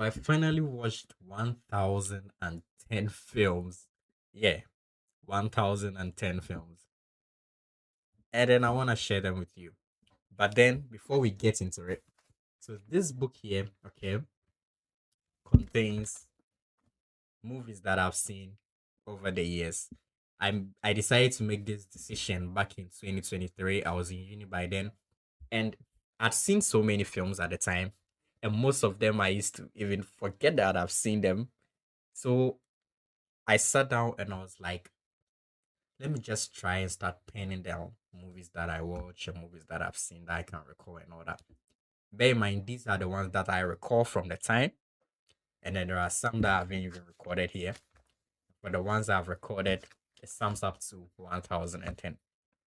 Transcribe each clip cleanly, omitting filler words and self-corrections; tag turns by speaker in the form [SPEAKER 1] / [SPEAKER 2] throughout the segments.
[SPEAKER 1] I finally watched 1010 films. Yeah, 1010 films. And then I want to share them with you. But then, before we get into it, so this book here, okay, contains movies that I've seen over the years. I decided to make this decision back in 2023. I was in uni by then, and I'd seen so many films at the time, and most of them I used to even forget that I've seen them. So I sat down and I was like, let me just try and start penning down movies that I watch and movies that I've seen that I can recall and all that. Bear in mind, these are the ones that I recall from the time, and then there are some that I haven't even recorded here. But the ones I've recorded, it sums up to 1010.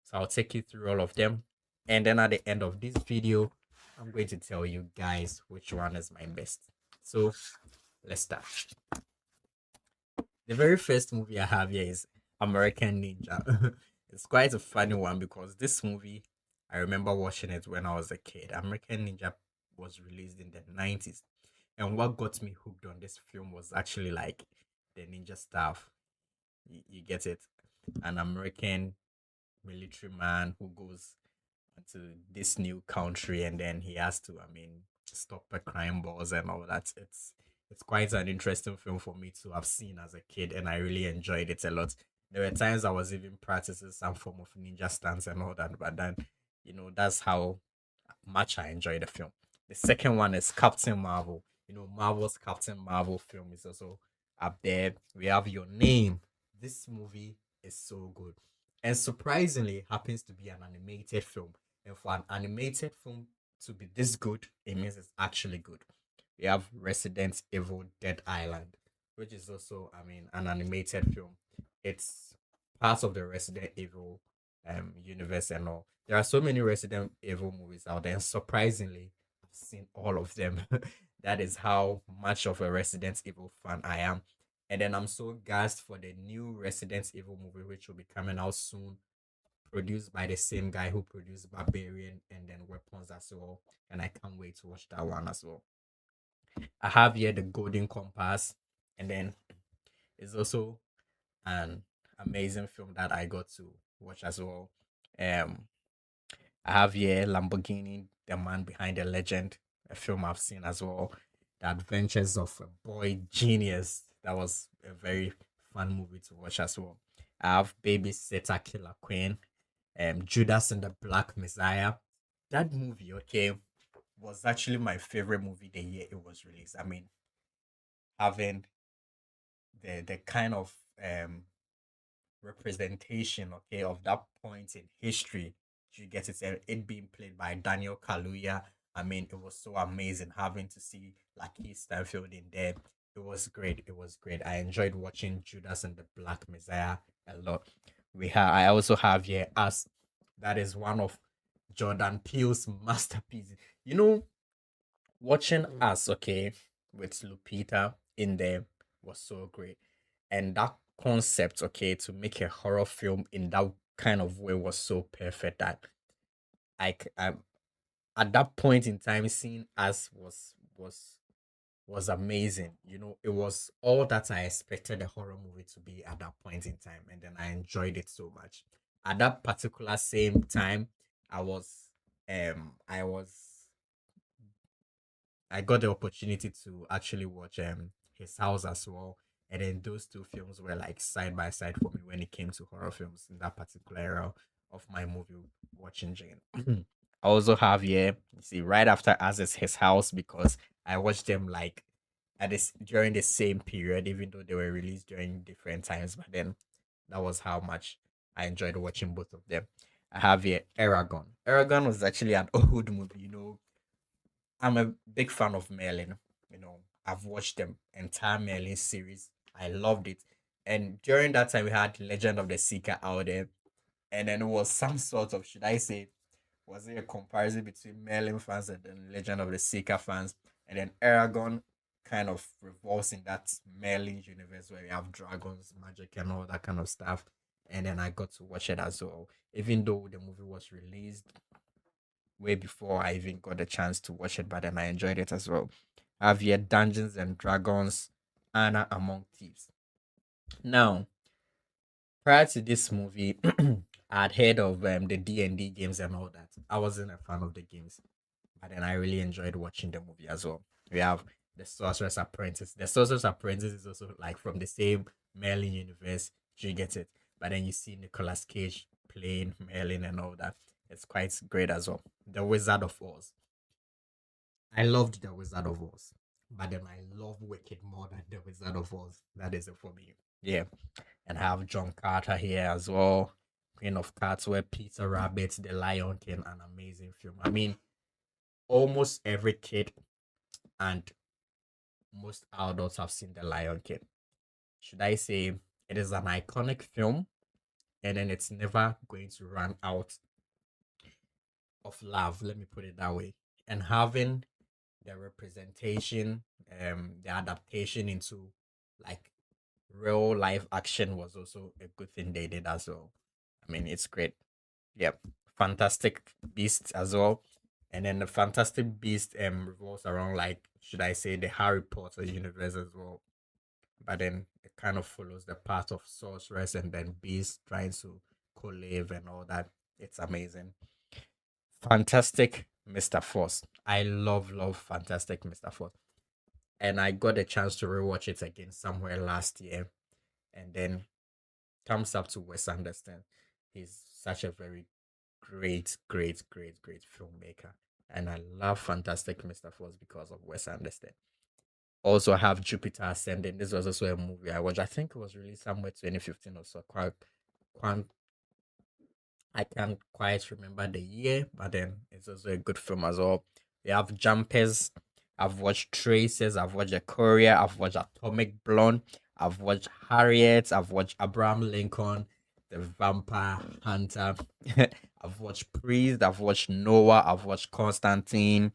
[SPEAKER 1] So I'll take you through all of them. And then at the end of this video, I'm going to tell you guys which one is my best. So let's start. The very first movie I have here is American Ninja. It's quite a funny one because this movie, I remember watching it when I was a kid. American Ninja was released in the 90s. And what got me hooked on this film was actually like the ninja stuff. You get it? An American military man who goes to this new country and then he has to, stop the crime boss and all that. It's quite an interesting film for me to have seen as a kid, and I really enjoyed it a lot. There were times I was even practicing some form of ninja stance and all that, but then that's how much I enjoyed the film. The second one is Captain Marvel. Marvel's Captain Marvel film is also up there. We have Your Name. This movie is so good. And surprisingly, it happens to be an animated film. And for an animated film to be this good, it means it's actually good. We have Resident Evil Dead Island, which is also, an animated film. It's part of the Resident Evil universe and all. There are so many Resident Evil movies out there, and surprisingly, I've seen all of them. That is how much of a Resident Evil fan I am. And then I'm so gassed for the new Resident Evil movie, which will be coming out soon, produced by the same guy who produced Barbarian and then Weapons as well. And I can't wait to watch that one as well. I have here the Golden Compass, and then it's also an amazing film that I got to watch as well. Um, I have here Lamborghini, The Man Behind the Legend, a film I've seen as well. The Adventures of a Boy Genius. That was a very fun movie to watch as well. I have Babysitter Killer Queen, Judas and the Black Messiah. That movie, okay, was actually my favorite movie the year it was released. Having the kind of representation, okay, of that point in history. You get it, it being played by Daniel Kaluuya. It was so amazing having to see Lakeith Stanfield in there. It was great. It was great. I enjoyed watching Judas and the Black Messiah a lot. I also have here Us. That is one of Jordan Peele's masterpieces. Watching Us, okay, with Lupita in there was so great. And that concept, okay, to make a horror film in that kind of way was so perfect that I at that point in time seeing Us was amazing. It was all that I expected a horror movie to be at that point in time, and then I enjoyed it so much. At that particular same time, I was I was I got the opportunity to actually watch his house as well. And then those two films were like side by side for me when it came to horror films in that particular era of my movie watching Jane. I also have here, you see, right after As is his house because I watched them like at this during the same period, even though they were released during different times. But then that was how much I enjoyed watching both of them. I have here Aragon. Aragon was actually an old movie, I'm a big fan of Merlin. I've watched the entire Merlin series. I loved it. And during that time, we had Legend of the Seeker out there. And then it was some sort of, should I say, was it a comparison between Merlin fans and then Legend of the Seeker fans? And then Aragon kind of revolves in that Merlin universe where we have dragons, magic, and all that kind of stuff. And then I got to watch it as well. Even though the movie was released way before I even got the chance to watch it, but then I enjoyed it as well. Have here Dungeons and Dragons, Anna Among Thieves. Now, prior to this movie, I'd heard of the D&D games and all that. I wasn't a fan of the games, but then I really enjoyed watching the movie as well. We have the Sorcerer's Apprentice. The Sorcerer's Apprentice is also like from the same Merlin universe. You get it, but then you see Nicolas Cage playing Merlin and all that. It's quite great as well. The Wizard of Oz. I loved The Wizard of Oz, but then I love Wicked more than The Wizard of Oz. That is it for me. Yeah, and I have John Carter here as well. Queen of Cats, where Peter Rabbit, The Lion King, an amazing film. I mean, almost every kid and most adults have seen The Lion King. Should I say it is an iconic film, and then it's never going to run out of love, let me put it that way. And having the representation, the adaptation into like real life action was also a good thing they did as well. I mean, it's great. Yep. Fantastic Beast as well. And then the Fantastic Beast revolves around, like, should I say, the Harry Potter universe as well. But then it kind of follows the path of Sorceress and then Beast trying to co-live and all that. It's amazing. Fantastic Mr. Force. I love Fantastic Mr. Force. And I got a chance to rewatch it again somewhere last year. And then thumbs up to Wes Anderson. He's such a very great filmmaker. And I love Fantastic Mr. Force because of Wes Anderson. Also, I have Jupiter Ascending. This was also a movie I watched. I think it was released somewhere 2015 or so. Quite, I can't quite remember the year, but then it's also a good film as well. We have Jumpers. I've watched Traces. I've watched The Courier. I've watched Atomic Blonde. I've watched Harriet. I've watched Abraham Lincoln, The Vampire Hunter. I've watched Priest. I've watched Noah. I've watched Constantine.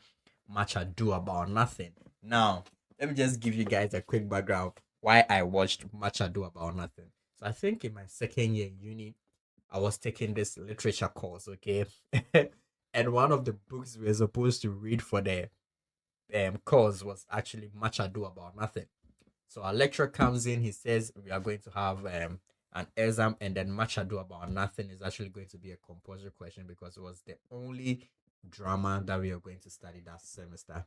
[SPEAKER 1] Much Ado About Nothing. Now, let me just give you guys a quick background why I watched Much Ado About Nothing. So I think in my second year in uni, I was taking this literature course, okay? And one of the books we were supposed to read for the course was actually Much Ado About Nothing. So our lecturer comes in, he says we are going to have an exam, and then Much Ado About Nothing is actually going to be a compulsory question because it was the only drama that we are going to study that semester.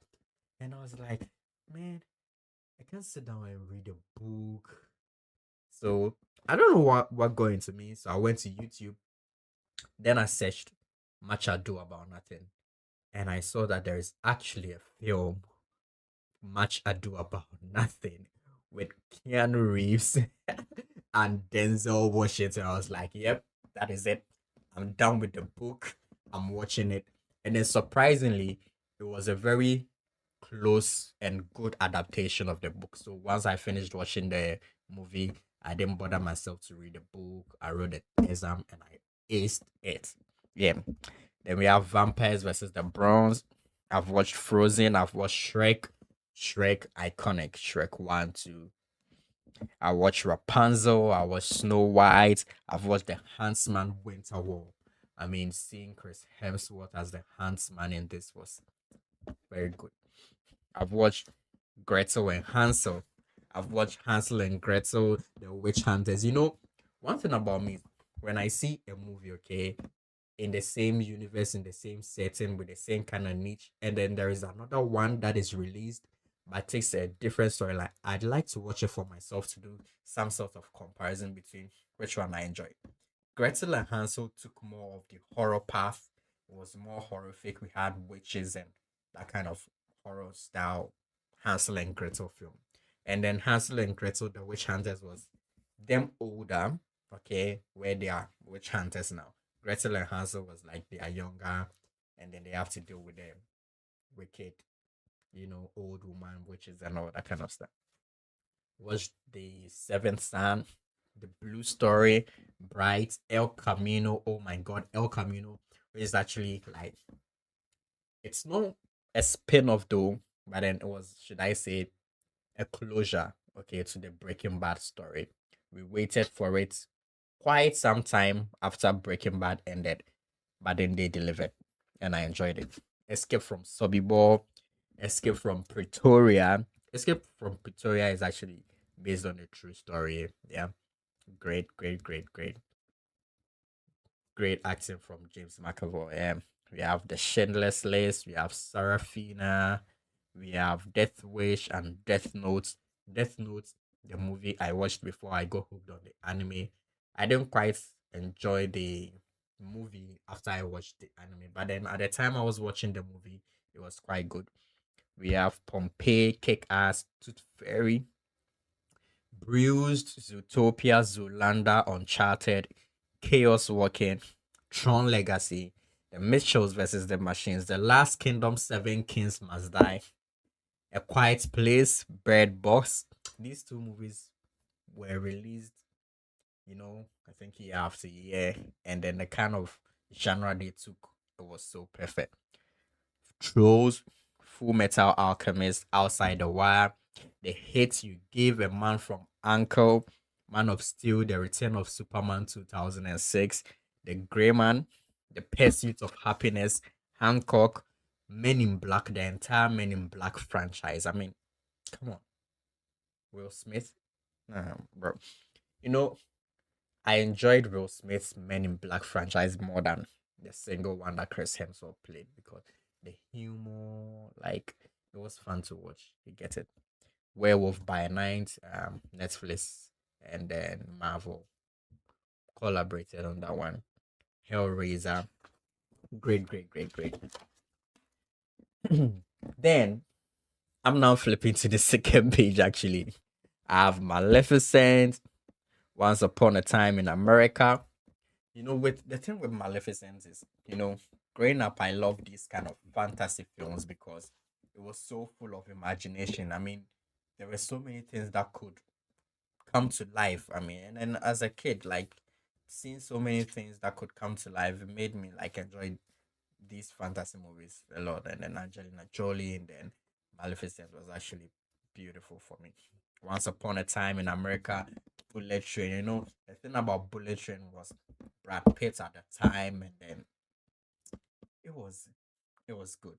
[SPEAKER 1] And I was like, man, I can't sit down and read a book. So I don't know what got into me. So I went to YouTube. Then I searched Much Ado About Nothing. And I saw that there is actually a film, Much Ado About Nothing, with Keanu Reeves and Denzel Washington. I was like, yep, that is it. I'm done with the book. I'm watching it. And then surprisingly, it was a very close and good adaptation of the book. So once I finished watching the movie, I didn't bother myself to read the book. I wrote the exam and I aced it. Yeah. Then we have Vampires versus the Bronze. I've watched Frozen. I've watched Shrek. Shrek, iconic. Shrek 1, 2. I watched Rapunzel. I watched Snow White. I've watched The Huntsman Winter War. I mean, seeing Chris Hemsworth as the Huntsman in this was very good. I've watched Gretel and Hansel. I've watched Hansel and Gretel, The Witch Hunters. You know, one thing about me, when I see a movie, okay, in the same universe, in the same setting, with the same kind of niche, and then there is another one that is released but takes a different storyline, I'd like to watch it for myself to do some sort of comparison between which one I enjoy. Gretel and Hansel took more of the horror path. It was more horrific. We had witches and that kind of horror style Hansel and Gretel film. And then Hansel and Gretel, the witch hunters, was them older, okay, where they are witch hunters now. Gretel and Hansel was like they are younger, and then they have to deal with the wicked, old woman witches and all that kind of stuff. Was the Seventh Son, the Blue Story, Bright, El Camino. Oh my God, El Camino is actually like it's not a spin off though, but then it was, should I say, a closure, okay, to the Breaking Bad story. We waited for it quite some time after Breaking Bad ended, but then they delivered, and I enjoyed it. Escape from Sobibor. Escape from Pretoria. Escape from Pretoria is actually based on a true story. Yeah, great, great, great, great, great acting from James McAvoy. We have the Schindler's List. We have Sarafina. We have Death Wish and Death Notes. Death Notes, the movie I watched before I got hooked on the anime. I didn't quite enjoy the movie after I watched the anime, but then at the time I was watching the movie, it was quite good. We have Pompeii, Kick Ass, Tooth Fairy, Bruised, Zootopia, Zoolander, Uncharted, Chaos Walking, Tron Legacy, The Mitchells versus the Machines, The Last Kingdom, Seven Kings Must Die, A Quiet Place, Bird Box. These two movies were released, I think year after year, and then the kind of genre they took, it was so perfect. Trolls, Full Metal Alchemist, Outside the Wire, The Hit You Give a Man from Uncle, Man of Steel, The Return of Superman 2006, The Grey Man, The Pursuit of Happiness, Hancock, Men in Black, the entire Men in Black franchise. I mean, come on, Will Smith. Bro. You know, I enjoyed Will Smith's Men in Black franchise more than the single one that Chris Hemsworth played because the humor, like, it was fun to watch. You get it? Werewolf by Night, Netflix, and then Marvel collaborated on that one. Hellraiser, great, great, great, great. Then I'm now flipping to the second page. Actually, I have Maleficent, Once Upon a Time in America. With the thing with Maleficent is, growing up, I love these kind of fantasy films because it was so full of imagination. I mean, there were so many things that could come to life. I mean, and then as a kid, like seeing so many things that could come to life, it made me like enjoy these fantasy movies a lot. And then Angelina Jolie and then Maleficent was actually beautiful for me. Once Upon a Time in America, Bullet Train. The thing about Bullet Train was Brad Pitt at the time, and then it was it was good.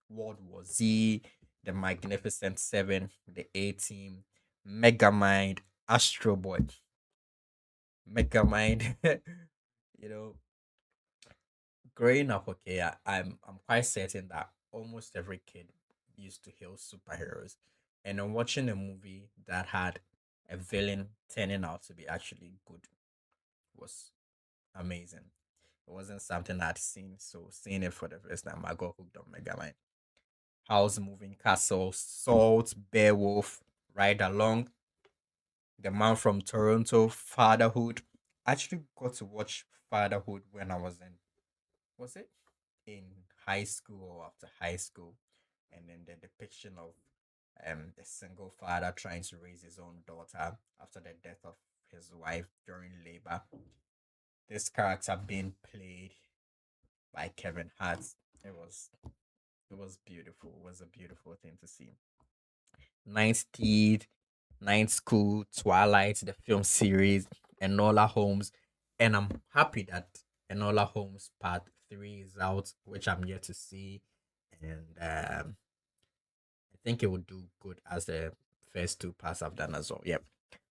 [SPEAKER 1] World War Z, The Magnificent Seven, The A Team, Megamind, Astro Boy, Megamind. you know, growing up, okay, I'm quite certain that almost every kid used to hail superheroes, and then watching a movie that had a villain turning out to be actually good was amazing. It wasn't something I'd seen, so seeing it for the first time, I got hooked on Megamind. House Moving Castle, Salt, Beowulf, Ride Along, The Man from Toronto, Fatherhood. I actually got to watch Fatherhood when I was it in high school or after high school? And then the depiction of the single father trying to raise his own daughter after the death of his wife during labor. This character being played by Kevin Hart. It was it was beautiful. It was a beautiful thing to see. Ninth Teeth, Ninth School, Twilight, the film series, Enola Holmes. And I'm happy that Enola Holmes Part 3 is out, which I'm yet to see. And I think it would do good as the first two parts I've done as well. Yep.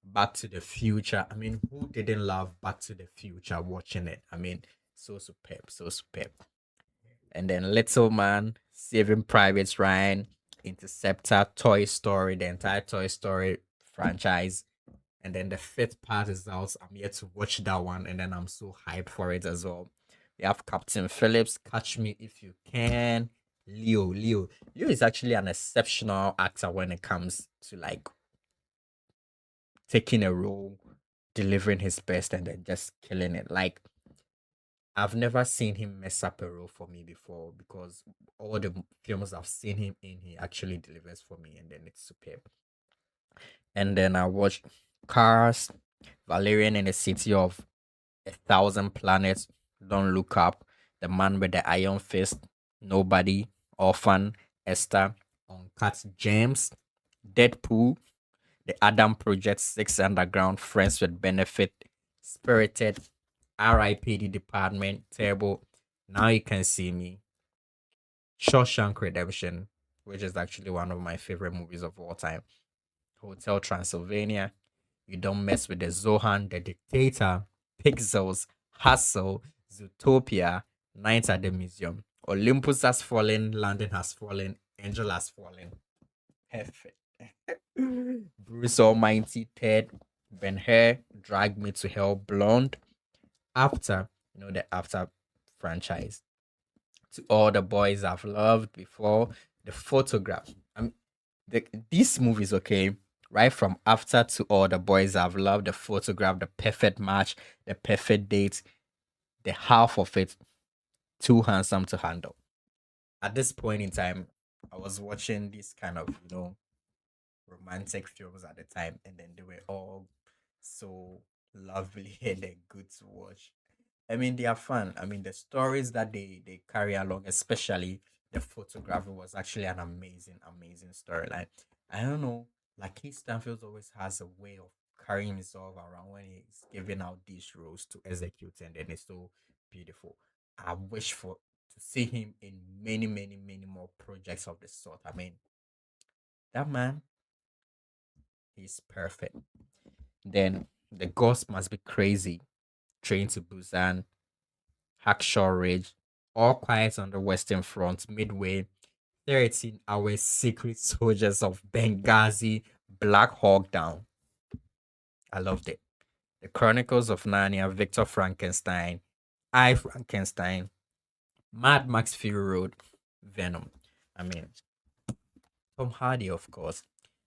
[SPEAKER 1] Back to the Future. I mean, who didn't love Back to the Future watching it? I mean, so superb, so superb. And then Little Man, Saving Private Ryan, Interceptor, Toy Story, the entire Toy Story franchise. And then the fifth part is out. I'm yet to watch that one, and then I'm so hyped for it as well. We have Captain Phillips, Catch Me If You Can. Leo is actually an exceptional actor when it comes to like taking a role, delivering his best, and then just killing it. Like I've never seen him mess up a role for me before because all the films I've seen him in, he actually delivers for me, and then it's superb. And then I watched Cars, Valerian in the City of A Thousand Planets, Don't Look Up, The Man with the Iron Fist, Nobody, Orphan, Esther, Uncut Gems, Deadpool, The Adam Project, Six Underground, Friends with Benefit, Spirited, RIPD Department, Terrible, Now You Can See Me, Shawshank Redemption, which is actually one of my favorite movies of all time. Hotel Transylvania, You Don't Mess with the Zohan, The Dictator, Pixels, Hustle, Zootopia, Night at the Museum. Olympus has fallen, London has fallen, Angel has fallen. Perfect. Bruce Almighty, Ted, Ben Hur, Drag Me to Hell, Blonde, After, the After franchise. To All the Boys I've Loved Before, The Photograph. These movies, okay, right from After to All the Boys I've Loved, The Photograph, The Perfect Match, The Perfect Date, the half of it, Too Handsome to Handle. At this point in time, I was watching these kind of, romantic films at the time, and then they were all so lovely and they're good to watch. I mean, they are fun. I mean, the stories that they carry along, especially the photography, was actually an amazing, amazing storyline. I don't know, like Keith Stanfield always has a way of carrying himself around when he's giving out these roles to execute, and then it's so beautiful. I wish for to see him in many, many, many more projects of the sort. I mean, that man, he's perfect. Then the Ghost Must Be Crazy, Train to Busan, Hacksaw Ridge, All Quiet on the Western Front, Midway, 13 Hours, Secret Soldiers of Benghazi, Black Hawk Down. I loved it. The Chronicles of Narnia, Victor Frankenstein, I Frankenstein, Mad Max Fury Road, Venom. I mean, Tom Hardy, of course.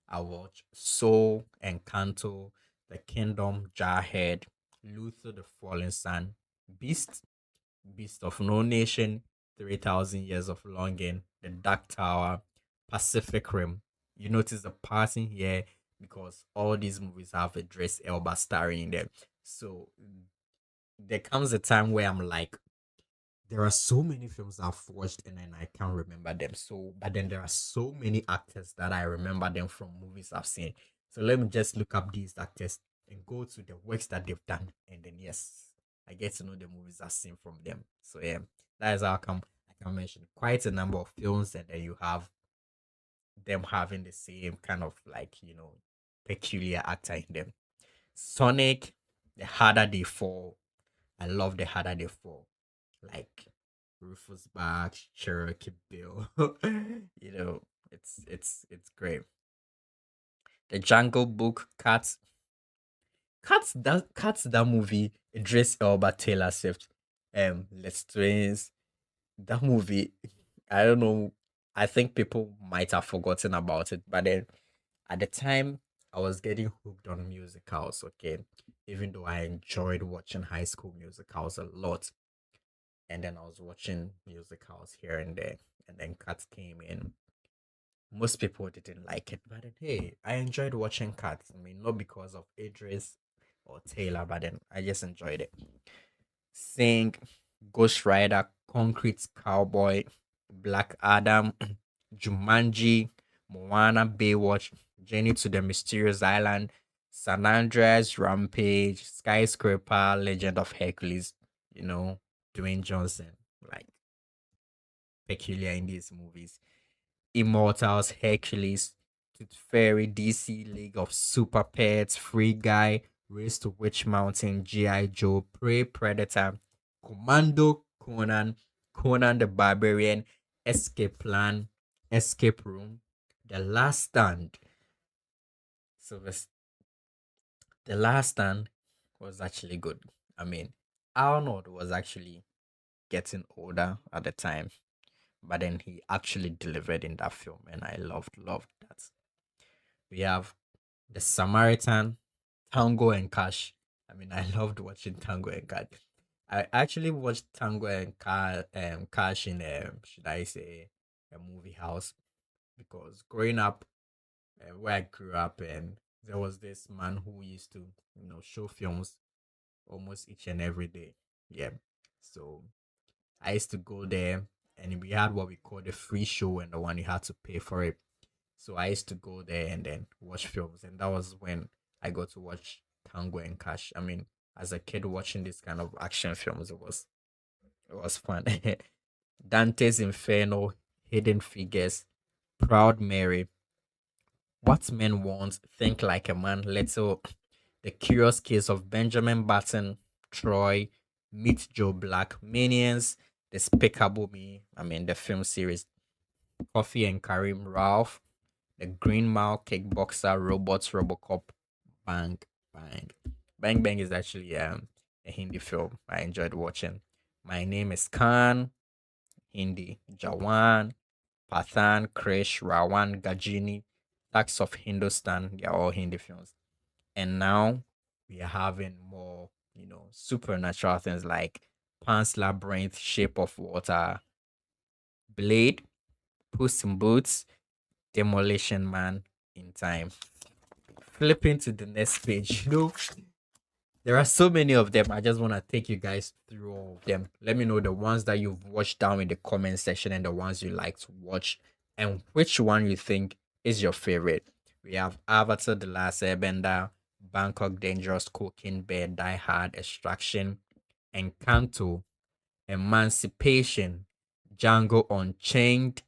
[SPEAKER 1] I watched Soul, Encanto, The Kingdom, Jarhead, Luther the Fallen Sun, Beast, Beast of No Nation, 3,000 Years of Longing, The Dark Tower, Pacific Rim. You notice the pattern here because all these movies have Idris Elba starring in them. So there comes a time where I'm like, there are so many films I've watched and then I can't remember them. So, but then there are so many actors that I remember them from movies I've seen. So let me just look up these actors and go to the works that they've done, and then yes, I get to know the movies I've seen from them. So yeah, that is how I can mention quite a number of films, and then you have them having the same kind of like peculiar actor in them. Sonic, The Harder They Fall. I love The Harder They Fall. Like Rufus Bach, Cherokee Bill. you know, it's great. The Jungle Book, Cats, that movie, Idris Elba, Taylor Swift, Les Twins. That movie, I don't know. I think people might have forgotten about it, but then at the time, I was getting hooked on musicals. Okay, even though I enjoyed watching High School Musicals a lot, and then I was watching musicals here and there, and then Cats came in. Most people didn't like it, but then hey, I enjoyed watching Cats. I mean, not because of Idris or Taylor, but then I just enjoyed it. Sing, Ghost Rider, Concrete Cowboy, Black Adam, Jumanji, Moana, Baywatch, Journey to the Mysterious Island, San Andreas, Rampage, Skyscraper, Legend of Hercules, you know, Dwayne Johnson, like peculiar in these movies. Immortals, Hercules, Tooth Fairy, DC League of Super Pets, Free Guy, Race to Witch Mountain, G.I. Joe, Prey, Predator, Commando, Conan the Barbarian, Escape Plan, Escape Room, The Last Stand. So the Last Stand was actually good. I mean, Arnold was actually getting older at the time, but then he actually delivered in that film, and I loved that. We have The Samaritan, Tango and Cash. I mean, I loved watching Tango and Cash. I actually watched Tango and Cash in should I say a movie house, because growing up where I grew up, and there was this man who used to show films almost each and every day. Yeah, so I used to go there, and we had what we call the free show and the one you had to pay for it. So I used to go there and then watch films, and that was when I got to watch Tango and Cash. I mean, as a kid watching this kind of action films, it was fun. Dante's Inferno, Hidden Figures, Proud Mary, What Men Want, Think Like a Man, Little, The Curious Case of Benjamin Button, Troy, Meet Joe Black, Minions, Despicable Me, the film series, Coffee and Karim, Ralph, The Green Mile, Kickboxer, Robots, Robocop, Bang Bang. Bang Bang is actually a Hindi film I enjoyed watching. My Name is Khan, Hindi, Jawan, Pathan, Krish, Rawan, Gajini, Tax of Hindustan, they're all Hindi films. And now we are having more, supernatural things like Pan's Labyrinth, Shape of Water, Blade, Puss in Boots, Demolition Man in Time. Flipping to the next page, there are so many of them. I just want to take you guys through all of them. Let me know the ones that you've watched down in the comment section and the ones you like to watch, and which one you think is your favorite. We have Avatar: The Last Airbender, Bangkok Dangerous, Cocaine Bear, Die Hard, Extraction, Encanto, Emancipation, Django Unchained,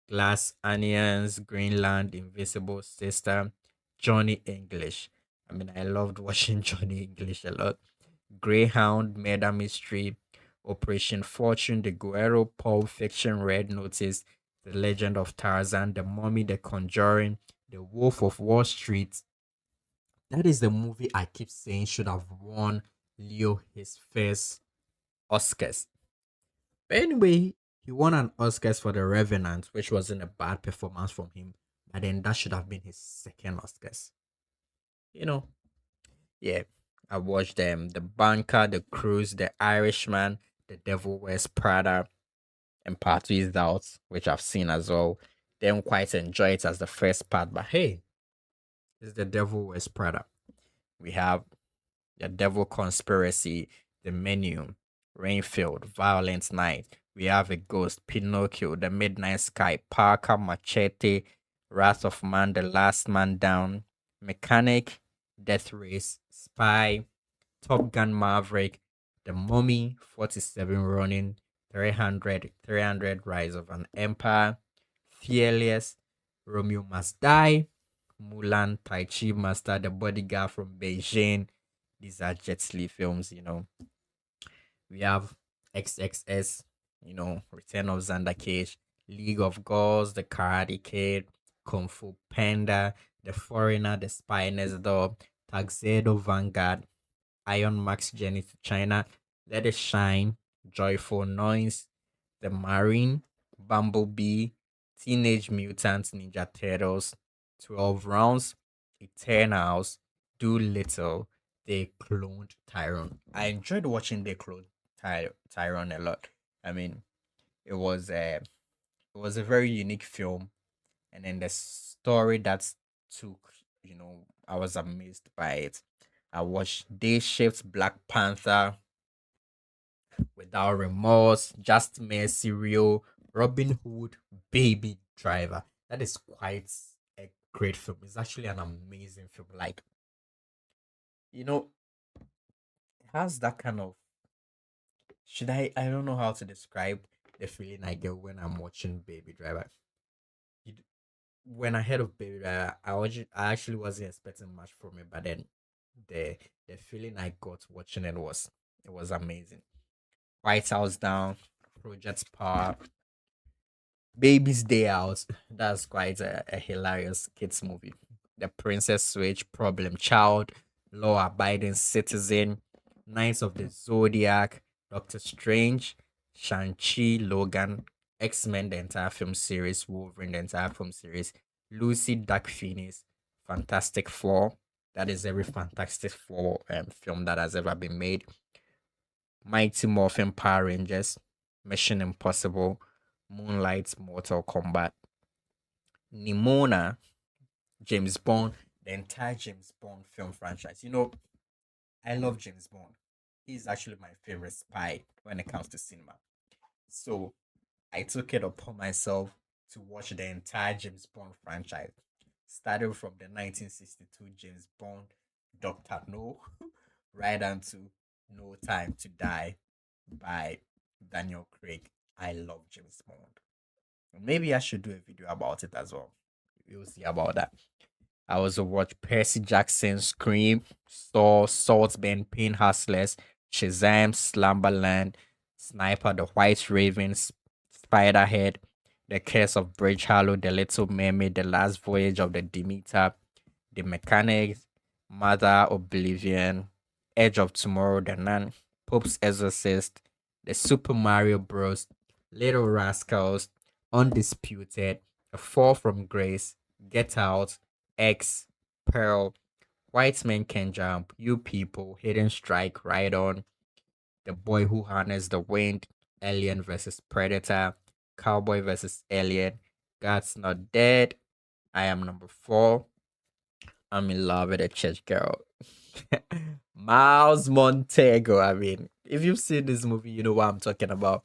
[SPEAKER 1] Glass Onions, Greenland, Invisible Sister, Johnny English. I loved watching Johnny English a lot. Greyhound, Murder Mystery, Operation Fortune, The Guerrero, Pulp Fiction, Red Notice, The Legend of Tarzan, The Mummy, The Conjuring, The Wolf of Wall Street. That is the movie I keep saying should have won Leo his first Oscars. But anyway, he won an Oscars for The Revenant, which wasn't a bad performance from him. But then that should have been his second Oscars. You know, yeah. I watched them, The Banker, The Cruise, The Irishman, The Devil Wears Prada, and Part 2 is out, which I've seen as well. Didn't quite enjoy it as the first part, but hey, it's The Devil Wears Prada. We have The Devil Conspiracy, The Menu, Rainfield, Violent Night. We have A Ghost, Pinocchio, The Midnight Sky, Parker, Machete, Wrath of Man, The Last Man Down, Mechanic, Death Race, Spy, Top Gun Maverick, The Mummy, 47 Ronin, 300 Rise of an Empire, Fearless, Romeo Must Die, Mulan, Tai Chi Master, The Bodyguard from Beijing. These are Jet Li films. We have XXS, Return of Xander Cage, League of Gods, The Karate Kid, Kung Fu Panda, The Foreigner, The Spy Next Door, Tuxedo Vanguard, Iron Max Journey to China, Let It Shine, Joyful Noise, The Marine, Bumblebee, Teenage Mutant Ninja Turtles, 12 Rounds, Eternals, Little. They cloned Tyrone. I enjoyed watching they clone Tyrone a lot. I mean, it was a very unique film, and then the story that took, I was amazed by it. I watched Day Shift, Black Panther, Without Remorse, Just Mercy, Rio, Robin Hood, Baby Driver. That is quite a great film. It's actually an amazing film. Like, it has that kind of, I don't know how to describe the feeling I get when I'm watching Baby Driver. You d- When I heard of Baby Driver, I actually wasn't expecting much from it, but then the the feeling I got watching it was amazing. White House Down, Project Power, Baby's Day Out. That's quite a hilarious kids movie. The Princess Switch, Problem Child, Law Abiding Citizen, Knights of the Zodiac, Doctor Strange, Shang-Chi, Logan, X-Men, the entire film series, Wolverine, the entire film series, Lucy, Dark Phoenix, Fantastic Four. That is every Fantastic Four film that has ever been made. Mighty Morphin Power Rangers, Mission Impossible, Moonlight, Mortal Kombat, Nimona, James Bond, the entire James Bond film franchise. I love James Bond. He's actually my favorite spy when it comes to cinema. So I took it upon myself to watch the entire James Bond franchise, starting from the 1962 James Bond, Dr. No, right on to No Time to Die by Daniel Craig. I love James Bond. Maybe I should do a video about it as well. We'll see about that. I also watched Percy Jackson, Scream, Saw, Saltburn, Pain Hustlers, Shazam, Slumberland, Sniper, The White Ravens, Spiderhead, The Curse of Bridge Hollow, The Little Mermaid, The Last Voyage of the Demeter, The Mechanics, Mother Oblivion, Edge of Tomorrow, The Nun, Pope's Exorcist, The Super Mario Bros., Little Rascals, Undisputed, A Fall from Grace, Get Out, X, Pearl, White Men Can Jump, You People, Hidden Strike, Ride On, The Boy Who Harnessed the Wind, Alien vs. Predator, Cowboy vs. Alien, God's Not Dead, I Am Number 4, I'm in love with a church girl. Miles Montego. I mean, if you've seen this movie, you know what I'm talking about.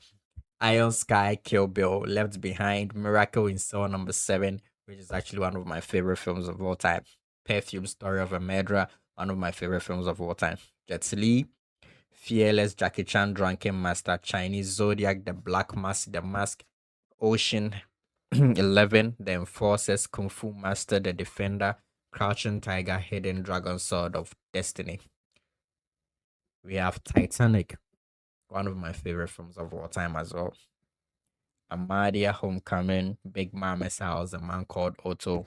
[SPEAKER 1] Iron Sky, Kill Bill, Left Behind, Miracle in Cell Number 7, which is actually one of my favorite films of all time. Perfume, Story of a Murderer, one of my favorite films of all time. Jet Li, Fearless, Jackie Chan, Drunken Master, Chinese Zodiac, The Black Mask, The Mask, Ocean 11, The Enforcers, Kung Fu Master, The Defender, Crouching Tiger, Hidden Dragon, Sword of Destiny. We have Titanic, one of my favorite films of all time as well. Amadia, Homecoming, Big Mama's House, A Man Called Otto,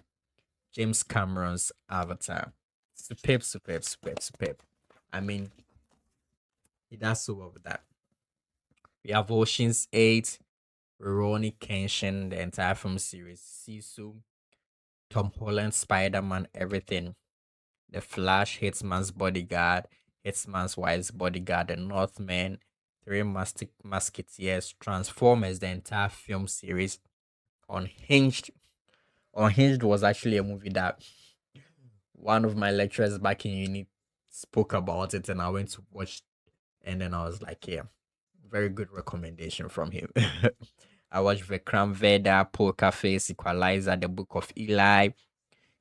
[SPEAKER 1] James Cameron's Avatar. Superb, superb, superb, superb. I mean, he does so well with that. We have Ocean's 8, Rurouni Kenshin, the entire film series, Sisu, Tom Holland, Spider-Man, everything. The Flash, Hitman's Bodyguard, Hitman's Wife's Bodyguard, The Northman, Three Musketeers, Transformers, the entire film series, Unhinged. Unhinged was actually a movie that one of my lecturers back in uni spoke about it, and I went to watch, and then I was like, yeah, very good recommendation from him. I watched Vikram Veda, Poker Face, Equalizer, The Book of Eli,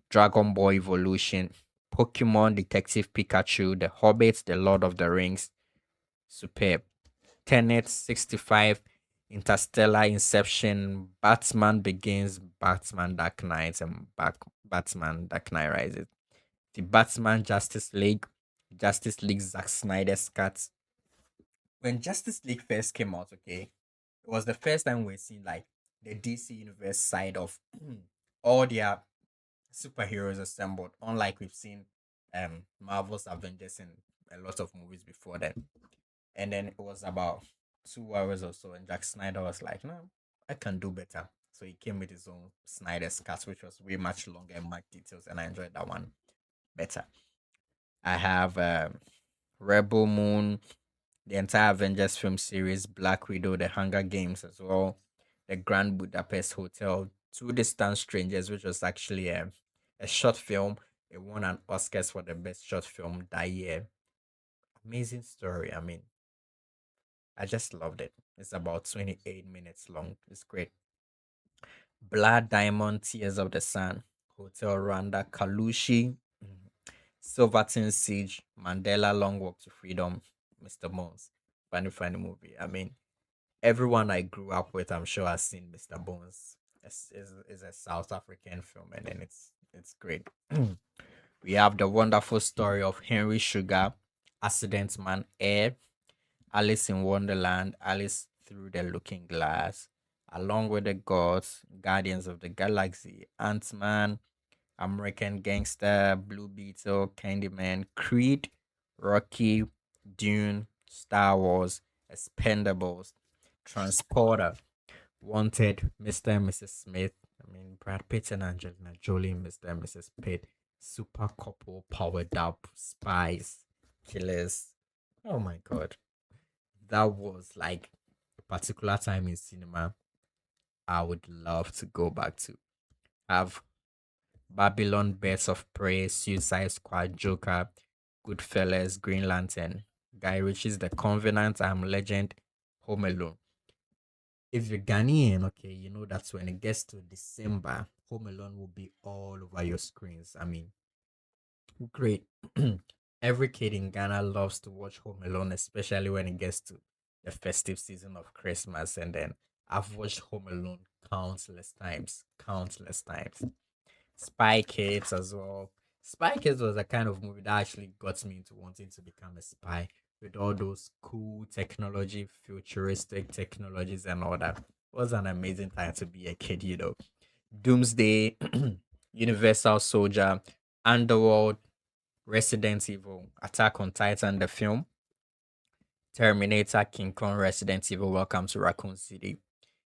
[SPEAKER 1] Dragon Ball Evolution, Pokemon, Detective Pikachu, The Hobbit, The Lord of the Rings. Superb. Tenet, 65, Interstellar, Inception, Batman Begins, Batman Dark Knight, and Batman Dark Knight Rises. The Batman Justice League Zack Snyder's cut. When Justice League first came out, okay, it was the first time we've seen like the DC universe side of all their superheroes assembled, unlike we've seen Marvel's Avengers in a lot of movies before then. And then it was about 2 hours or so, and Jack Snyder was like, "No, I can do better." So he came with his own Snyder's cut, which was way much longer and more details, and I enjoyed that one better. I have Rebel Moon, the entire Avengers film series, Black Widow, The Hunger Games as well, The Grand Budapest Hotel, Two Distant Strangers, which was actually a short film. It won an Oscars for the best short film that year. Amazing story. I mean, I just loved it. It's about 28 minutes long. It's great. Blood Diamond, Tears of the Sun, Hotel Rwanda, Kalushi, Silverton Siege, Mandela Long Walk to Freedom, Mr. Bones. Funny, funny movie. I mean, everyone I grew up with, I'm sure, has seen Mr. Bones. It's a South African film, and then it's great. We have the wonderful story of Henry Sugar, Accident Man Air, Alice in Wonderland, Alice Through the Looking Glass, Along with the Gods, Guardians of the Galaxy, Ant Man, American Gangster, Blue Beetle, Candyman, Creed, Rocky, Dune, Star Wars, Expendables, Transporter, Wanted, Mr. and Mrs. Smith. I mean, Brad Pitt and Angelina Jolie, Mr. and Mrs. Pitt, super couple, powered up, spies, killers. Oh my god. That was like a particular time in cinema I would love to go back to. Have Babylon, Birds of Prey, Suicide Squad, Joker, Goodfellas, Green Lantern, Guy Ritchie's The Covenant, I'm Legend, Home Alone. If you're Ghanaian, okay, you know that's when it gets to December, Home Alone will be all over your screens. I mean, great. Every kid in Ghana loves to watch Home Alone, especially when it gets to the festive season of Christmas. And then I've watched Home Alone countless times, countless times. Spy Kids as well. Spy Kids was a kind of movie that actually got me into wanting to become a spy with all those cool technology, futuristic technologies and all that. It was an amazing time to be a kid, you know. Doomsday, Universal Soldier, Underworld, Resident Evil, Attack on Titan, the film, Terminator, King Kong, Resident Evil, Welcome to Raccoon City,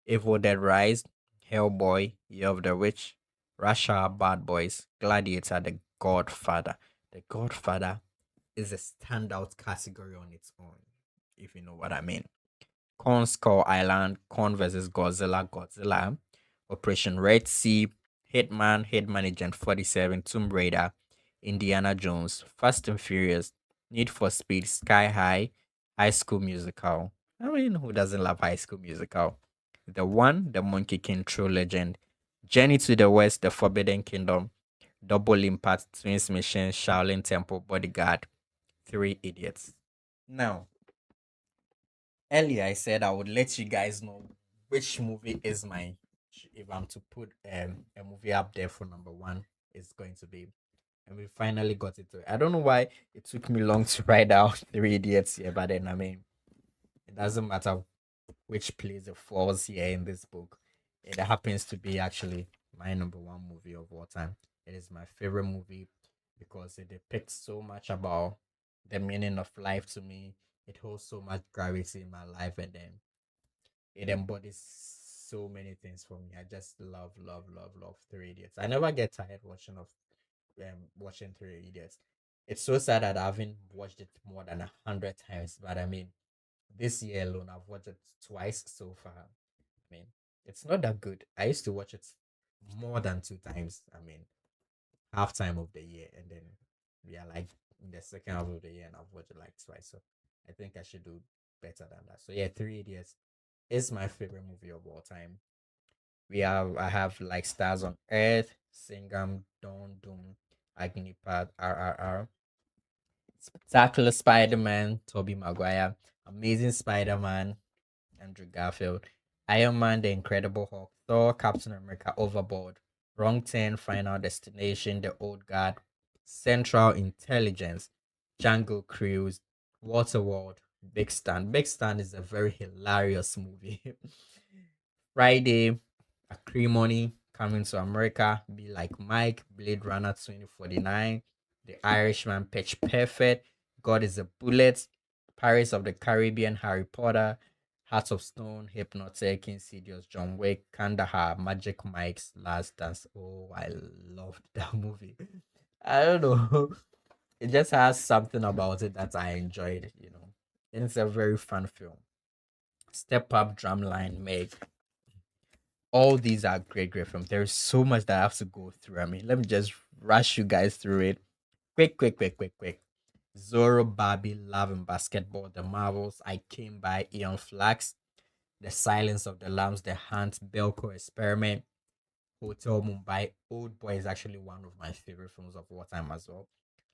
[SPEAKER 1] Evil Dead Rise, Hellboy, Year of the Witch, Russia, Bad Boys, Gladiator, The Godfather. The Godfather is a standout category on its own, if you know what I mean. Corn Skull Island, Corn versus Godzilla, Godzilla, Operation Red Sea, Hitman Agent 47, Tomb Raider, Indiana Jones, Fast and Furious, Need for Speed, Sky High, High School Musical. I mean, who doesn't love High School Musical? The One, The Monkey King, True Legend, Journey to the West, The Forbidden Kingdom, Double Impact, Twins Mission, Shaolin Temple, Bodyguard, Three Idiots. Now, earlier I said I would let you guys know which movie is my, if I'm to put a movie up there for number one, it's going to be, and we finally got it to. I don't know why it took me long to write out Three Idiots here, but then I mean it doesn't matter which place it falls here in this book. It happens to be actually my number one movie of all time. It is my favorite movie because it depicts so much about the meaning of life to me. It holds so much gravity in my life, and then it embodies so many things for me. I just love, love, love, love Three Idiots. I never get tired watching Three Idiots. It's so sad that I haven't watched it more than 100 times, but I mean, this year alone, I've watched it twice so far. I mean, it's not that good. I used to watch it more than two times. I mean, half time of the year, and then we are like in the second half of the year, and I've watched it like twice. So I think I should do better than that. So yeah, Three Idiots is my favorite movie of all time. I have like Stars on Earth, Singam, Dawn, Doom, Agnipath, RRR, Spectacular Spider-Man, Tobey Maguire, Amazing Spider-Man, Andrew Garfield, Iron Man, The Incredible Hulk, Thor, Captain America, Overboard, Wrong Turn, Final Destination, The Old Guard, Central Intelligence, Jungle Cruise, Waterworld, Big Stand. Big Stand is a very hilarious movie. Friday, Acrimony, Coming to America, Be Like Mike, Blade Runner 2049, The Irishman, Pitch Perfect, God is a Bullet, Pirates of the Caribbean, Harry Potter, Heart of Stone, Hypnotic, Insidious, John Wick, Kandahar, Magic Mike's Last Dance. Oh, I loved that movie. I don't know. It just has something about it that I enjoyed, you know. And it's a very fun film. Step Up, Drumline, Meg. All these are great, great films. There's so much that I have to go through. I mean, let me just rush you guys through it. Quick, quick, quick, quick, quick. Zorro, Barbie, Love and Basketball, The Marvels, I Came by Æon Flux, The Silence of the Lambs, The Hunt, Belko Experiment, Hotel Mumbai. Old Boy is actually one of my favorite films of all time as well.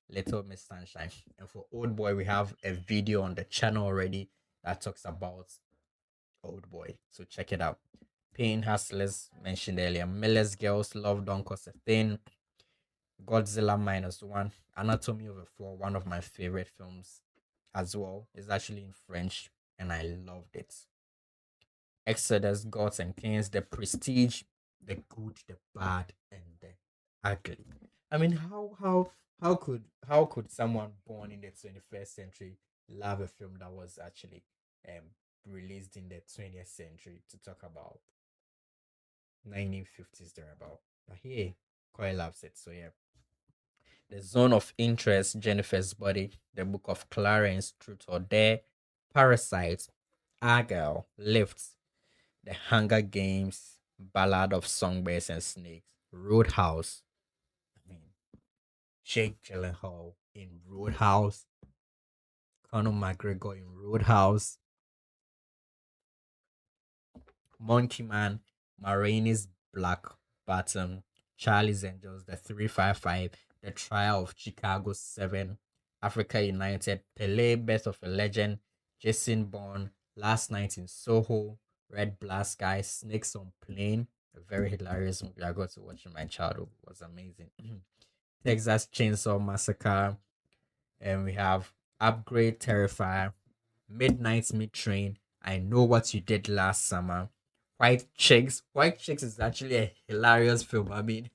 [SPEAKER 1] Little Miss Sunshine. And for Old Boy, we have a video on the channel already that talks about Old Boy. So check it out. Pain Hustlers mentioned earlier. Miller's Girls, Love Don't Cost a Thing, Godzilla Minus One, Anatomy of a Fall, one of my favorite films as well. It's actually in French and I loved it. Exodus, Gods and Kings, The Prestige, The Good, The Bad, and The Ugly. I mean, how could someone born in the 21st century love a film that was actually um released in the 20th century to talk about 1950s thereabout? But hey, Koi loves it. So yeah, The Zone of Interest, Jennifer's Body, The Book of Clarence, Truth or Dare, Parasite, Argylle, Lifts, The Hunger Games, Ballad of Songbirds and Snakes, Roadhouse. I mean, Jake Gyllenhaal in Roadhouse, Conor McGregor in Roadhouse, Monkey Man, Marini's Black Bottom, Charlie's Angels, The 355, The Trial of Chicago 7, Africa United, Pelé, Birth of a Legend, Jason Bourne, Last Night in Soho, Red Black Sky, Snakes on Plane, a very hilarious movie I got to watch in my childhood. It was amazing. Texas Chainsaw Massacre, and we have Upgrade, Terrifier, Midnight Meat Train, I Know What You Did Last Summer, White Chicks. White Chicks is actually a hilarious film. I mean,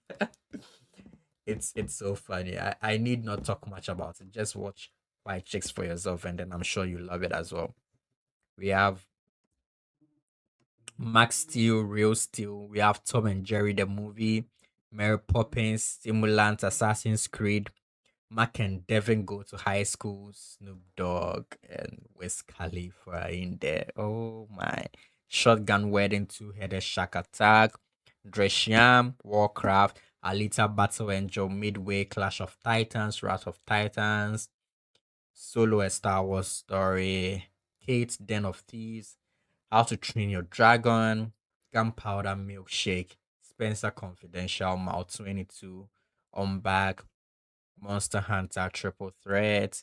[SPEAKER 1] it's so funny. I need not talk much about it. Just watch White Chicks for yourself, and then I'm sure you love it as well. We have Max Steel, Real Steel. We have Tom and Jerry the movie, Mary Poppins, Stimulant, Assassin's Creed. Mac and Devin go to high school. Snoop Dogg and Wiz Khalifa in there. Oh my! Shotgun Wedding, Two-Headed Shack Attack, Dresham, Warcraft, Alita Battle Angel, Midway, Clash of Titans, Wrath of Titans, Solo, a Star Wars Story, Kate, Den of Thieves, How to Train Your Dragon, Gunpowder Milkshake, Spencer Confidential, Mal 22, On Back, Monster Hunter Triple Threat,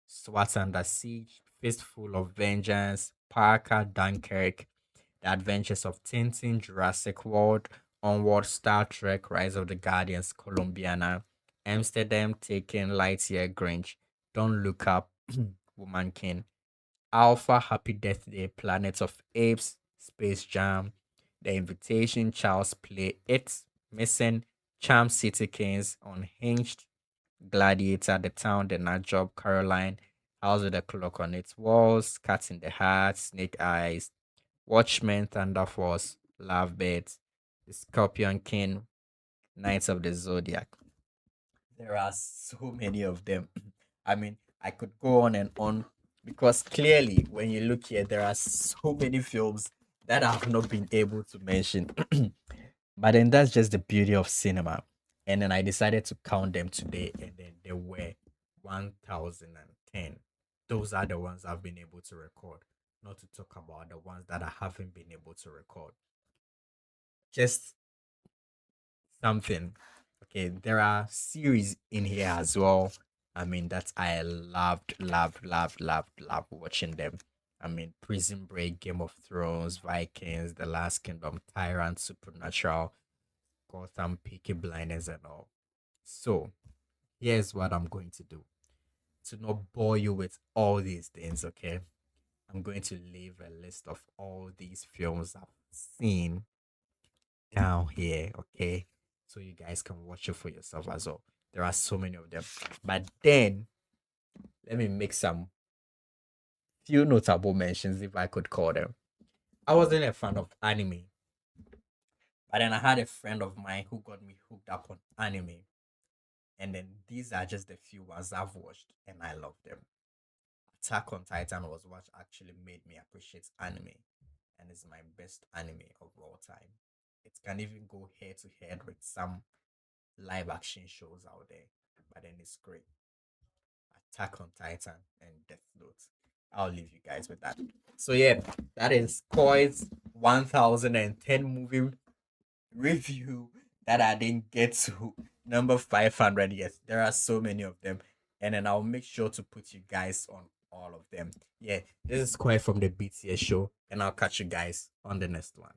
[SPEAKER 1] SWAT Under Siege, Fistful of Vengeance, Parker Dunkirk, The Adventures of Tintin, Jurassic World, Onward, Star Trek, Rise of the Guardians, Columbiana, Amsterdam, Taken, Lightyear, Grinch, Don't Look Up, Woman King, Alpha, Happy Death Day, Planet of Apes, Space Jam, The Invitation, Child's Play, It's Missing, Charm City Kings, Unhinged, Gladiator, The Town, The Nut Job, Caroline, House with a Clock on Its Walls, Cat in the Hat, Snake Eyes, Watchmen, Thunder Force, Lovebirds, The Scorpion King, Knights of the Zodiac. There are so many of them. I mean, I could go on and on because clearly, when you look here, there are so many films that I have not been able to mention. But then that's just the beauty of cinema. And then I decided to count them today, and then there were 1010. Those are the ones I've been able to record, not to talk about the ones that I haven't been able to record. Just something. Okay, there are series in here as well. I mean, that I loved watching them. I mean, Prison Break, Game of Thrones, Vikings, The Last Kingdom, Tyrant, Supernatural, Gotham, Peaky Blinders, and all. So, here's what I'm going to do. To not bore you with all these things, okay? I'm going to leave a list of all these films I've seen down here, okay? So you guys can watch it for yourself as well. There are so many of them. But then, let me make some few notable mentions, if I could call them. I wasn't a fan of anime, but then I had a friend of mine who got me hooked up on anime. And then these are just the few ones I've watched and I love them. Attack on Titan was what actually made me appreciate anime, and it's my best anime of all time. It can even go head to head with some live action shows out there, but then it's great. Attack on Titan and Death Note. I'll leave you guys with that. So yeah, that is Koi's 1010 movie review that I didn't get to number 500 yet. There are so many of them, and then I'll make sure to put you guys on all of them. Yeah, this is Koi from the BTS show, and I'll catch you guys on the next one.